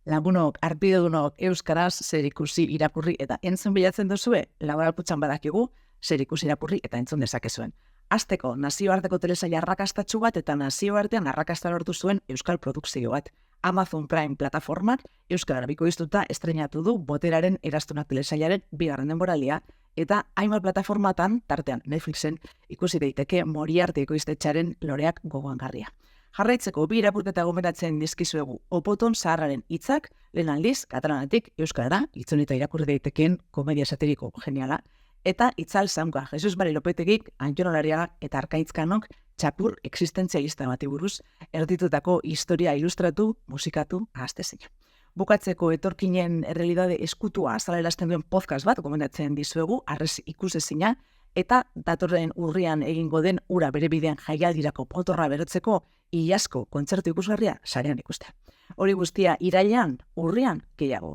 Lagunok, arpidedunok euskaraz zer ikusi irakurri eta entzun bilatzen duzue, laboralputxan badakigu zer ikusi irakurri eta entzun dezakezuen. Hasteko, nazioarteko telesaila arrakastatsu bat eta nazioartean arrakasta lortu zuen euskal produkzio bat. Amazon Prime plataformak euskara bikoiztuta estrenatu du Boteraren Eraztuna telesailaren 2. denboraldia eta hainbat plataformatan, tartean Netflixen, ikusi daiteke Moriarte ekoiztetxearen loreak gogoangarria. Jarraitzeko bi irakurketa gomendatzen dizkizuegu Opoton Zaharraren hitzak, lehen aldiz, katalanatik euskarara, itzulita irakurri daitekeen komedia satiriko geniala, eta Itzal Zaunka, Jesus Mari Lopetegik, Antxon Olariaga eta Arkaitzkanok txakur existentzialista bati buruz erditutako historia ilustratu, musikatu, ahaztezina. Bukatzeko etorkinen errealidade eskutua azalerazten duen podcast bat gomendatzen dizuegu, arrez ikusezina, eta datorren urrian egingo den ura bere bidean jaialdirako potorra berotzeko iazko kontzertu ikusgarria sarean ikustea. Hori guztia irailean, urrian gehiago.